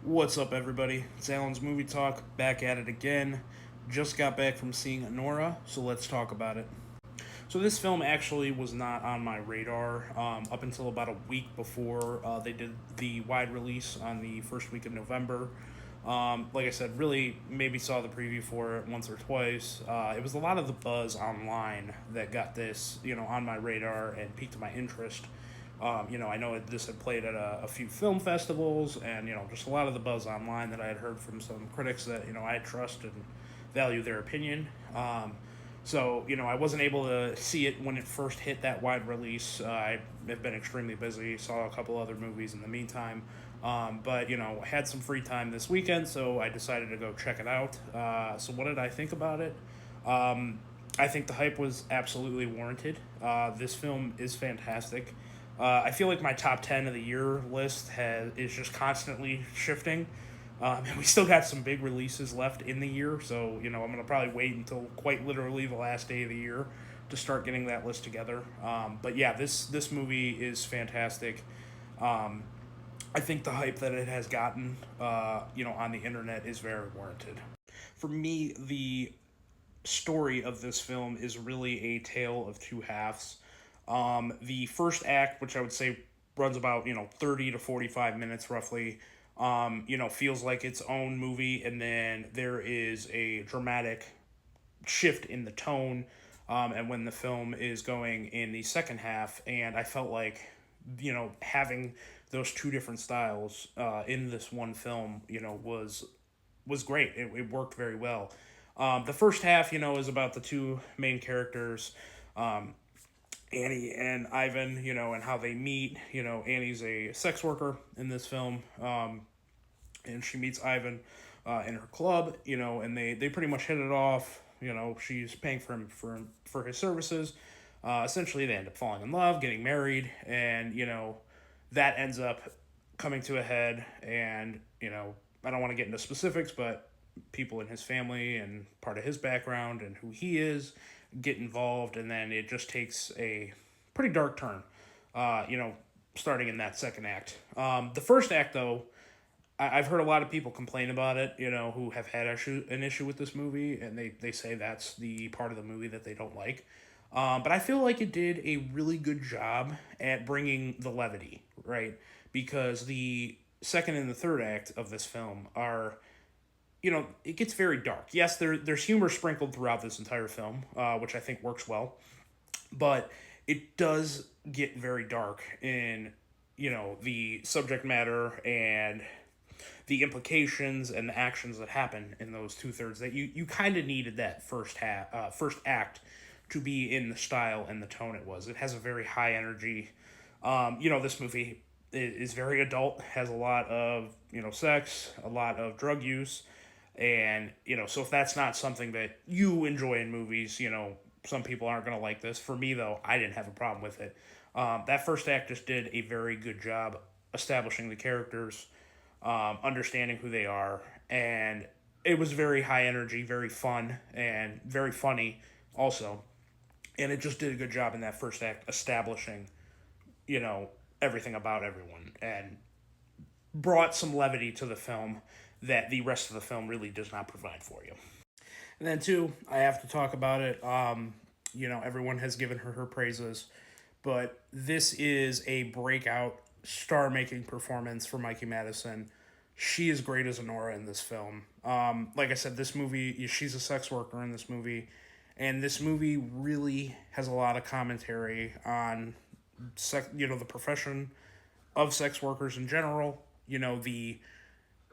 What's up, everybody? It's Alan's Movie Talk, back at it again. Just got back from seeing Anora, so let's talk about it. So, this film actually was not on my radar up until about a week before they did the wide release on the first week of November. Like I said, really maybe saw the preview for it once or twice. It was a lot of the buzz online that got this, on my radar and piqued my interest. I know this had played at a few film festivals, and just a lot of the buzz online that I had heard from some critics that I trust and value their opinion. So I wasn't able to see it when it first hit that wide release. I have been extremely busy. Saw a couple other movies in the meantime, but had some free time this weekend, so I decided to go check it out. So what did I think about it? I think the hype was absolutely warranted. This film is fantastic. I feel like my top 10 of the year list is just constantly shifting. And we still got some big releases left in the year, so I'm gonna probably wait until quite literally the last day of the year to start getting that list together. But yeah, this movie is fantastic. Um, I think the hype that it has gotten, on the internet is very warranted. For me, the story of this film is really a tale of two halves. The first act, which I would say runs about 30 to 45 minutes roughly, feels like its own movie, and then there is a dramatic shift in the tone, and when the film is going in the second half, and I felt like having those two different styles in this one film, was great. It worked very well. The first half, is about the two main characters, um, Annie and Ivan, and how they meet. Annie's a sex worker in this film, and she meets Ivan in her club, and they pretty much hit it off. She's paying for him for his services. Essentially, they end up falling in love, getting married, and that ends up coming to a head. And I don't want to get into specifics, but people in his family and part of his background and who he is get involved, and then it just takes a pretty dark turn. Starting in that second act. The first act, though, I've heard a lot of people complain about it, who have had an issue with this movie, and they say that's the part of the movie that they don't like. But I feel like it did a really good job at bringing the levity, right? Because the second and the third act of this film are, it gets very dark. Yes, there's humor sprinkled throughout this entire film, which I think works well, but it does get very dark in, the subject matter and the implications and the actions that happen in those two thirds that you kind of needed that first act to be in the style and the tone it was. It has a very high energy. This movie is very adult, has a lot of sex, a lot of drug use, and so if that's not something that you enjoy in movies, some people aren't going to like this. For me, though, I didn't have a problem with it. That first act just did a very good job establishing the characters, understanding who they are, and it was very high energy, very fun, and very funny also. And it just did a good job in that first act establishing, you know, everything about everyone and brought some levity to the film that the rest of the film really does not provide for you. And then, two, I have to talk about it. Everyone has given her praises, but this is a breakout star making performance for Mikey Madison. She is great as Anora in this film. Like I said, this movie, she's a sex worker in this movie, and this movie really has a lot of commentary on the profession of sex workers in general. The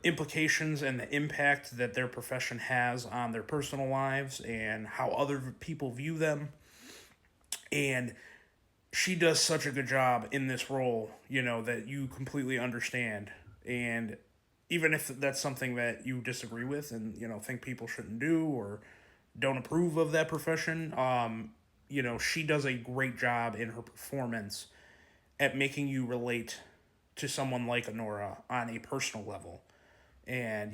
implications and the impact that their profession has on their personal lives and how other people view them. And she does such a good job in this role, that you completely understand. And even if that's something that you disagree with and, think people shouldn't do or don't approve of that profession, she does a great job in her performance at making you relate to someone like Honora on a personal level. And,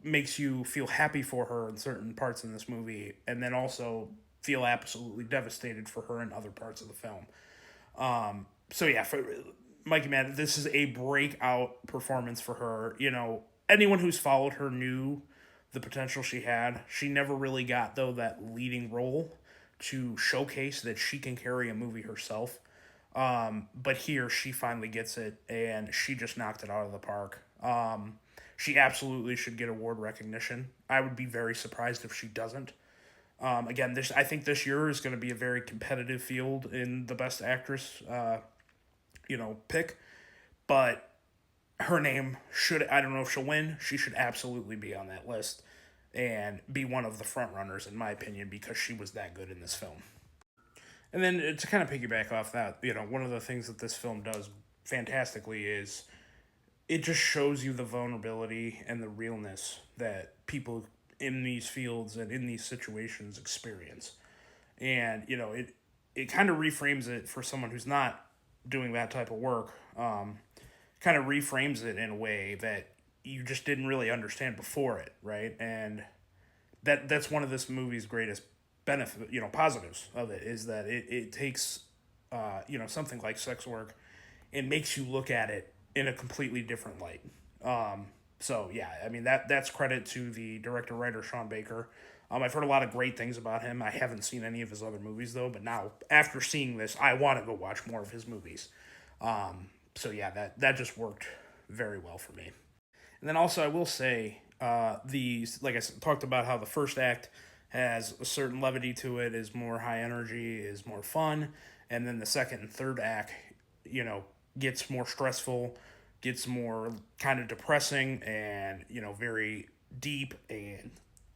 makes you feel happy for her in certain parts in this movie, and then also feel absolutely devastated for her in other parts of the film. So yeah, Mikey Madden, this is a breakout performance for her. Anyone who's followed her knew the potential she had. She never really got, though, that leading role to showcase that she can carry a movie herself. But here, she finally gets it, and she just knocked it out of the park. She absolutely should get award recognition. I would be very surprised if she doesn't. Again, I think this year is going to be a very competitive field in the Best Actress, pick. But her name should, I don't know if she'll win, she should absolutely be on that list and be one of the front runners, in my opinion, because she was that good in this film. And then to kind of piggyback off that, one of the things that this film does fantastically is it just shows you the vulnerability and the realness that people in these fields and in these situations experience. And, it kind of reframes it for someone who's not doing that type of work, kind of reframes it in a way that you just didn't really understand before it, right? And that's one of this movie's greatest benefit, positives of it, is that it takes, something like sex work and makes you look at it in a completely different light. So yeah, I mean, that's credit to the director-writer Sean Baker. I've heard a lot of great things about him. I haven't seen any of his other movies, though, but now, after seeing this, I want to go watch more of his movies. So yeah, that just worked very well for me. And then also, I will say, like I talked about how the first act has a certain levity to it, is more high energy, is more fun, and then the second and third act, gets more stressful, gets more kind of depressing, and, very deep and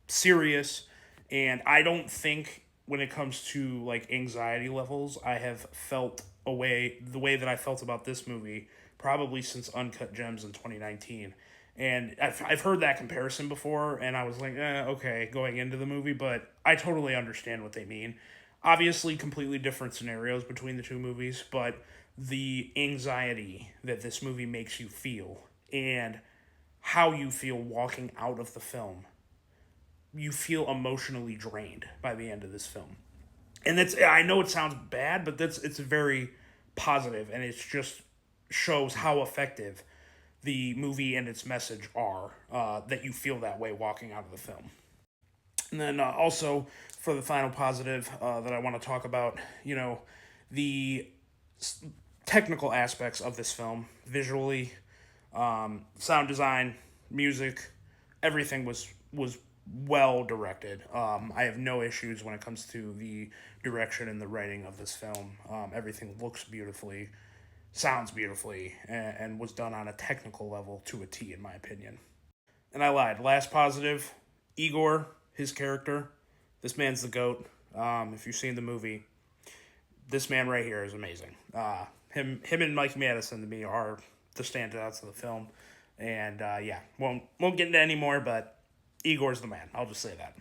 serious. And I don't think when it comes to, like, anxiety levels, I have felt the way that I felt about this movie probably since Uncut Gems in 2019. And I've heard that comparison before, and I was like, okay, going into the movie, but I totally understand what they mean. Obviously, completely different scenarios between the two movies, but the anxiety that this movie makes you feel and how you feel walking out of the film, you feel emotionally drained by the end of this film. And I know it sounds bad, but it's very positive, and it just shows how effective the movie and its message are, that you feel that way walking out of the film. And then also, for the final positive that I want to talk about, the technical aspects of this film, visually, sound design, music, everything was well directed. I have no issues when it comes to the direction and the writing of this film. Everything looks beautifully, sounds beautifully, and was done on a technical level to a T, in my opinion. And I lied. Last positive, Igor, his character. This man's the GOAT. If you've seen the movie, this man right here is amazing. Him and Mike Madison, to me, are the standouts of the film. And won't get into any more, but Igor's the man. I'll just say that.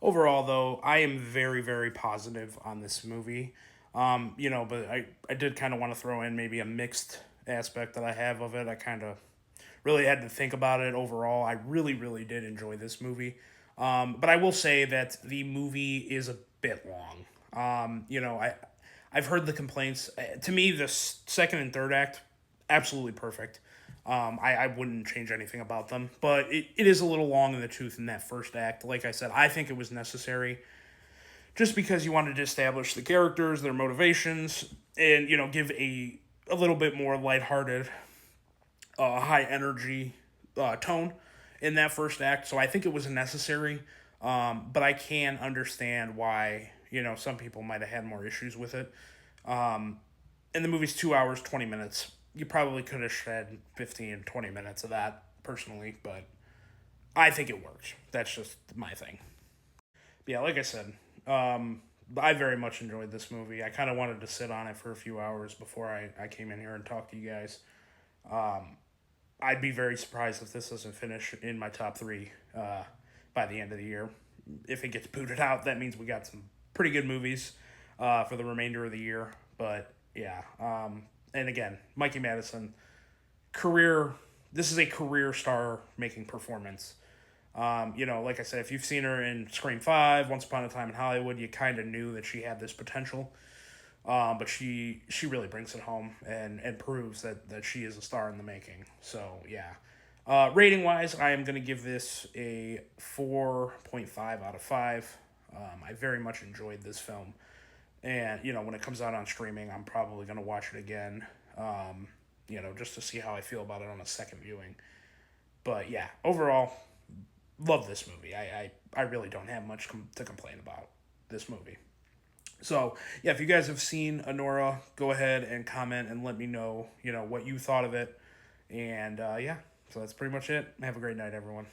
Overall, though, I am very, very positive on this movie. But I did kind of want to throw in maybe a mixed aspect that I have of it. I kind of really had to think about it overall. I really, really did enjoy this movie. But I will say that the movie is a bit long. I've heard the complaints. To me, the second and third act, absolutely perfect. I wouldn't change anything about them. But it is a little long in the tooth in that first act. Like I said, I think it was necessary just because you wanted to establish the characters, their motivations, and, give a little bit more lighthearted, high energy tone in that first act. So I think it was necessary, but I can understand why, some people might have had more issues with it. And the movie's 2 hours, 20 minutes. You probably could have shed 15, 20 minutes of that, personally, but I think it worked. That's just my thing. But yeah, like I said, I very much enjoyed this movie. I kind of wanted to sit on it for a few hours before I came in here and talked to you guys. I'd be very surprised if this doesn't finish in my top 3 by the end of the year. If it gets booted out, that means we got some pretty good movies for the remainder of the year. But yeah, and again, Mikey Madison, this is a career star making performance. Like I said, if you've seen her in Scream 5, Once Upon a Time in Hollywood, you kind of knew that she had this potential. But she really brings it home and proves that she is a star in the making. So yeah. Rating wise, I am going to give this a 4.5 out of 5. I very much enjoyed this film. And, when it comes out on streaming, I'm probably going to watch it again, just to see how I feel about it on a second viewing. But yeah, overall, love this movie. I really don't have much to complain about this movie. So yeah, if you guys have seen Anora, go ahead and comment and let me know, what you thought of it. And yeah, so that's pretty much it. Have a great night, everyone.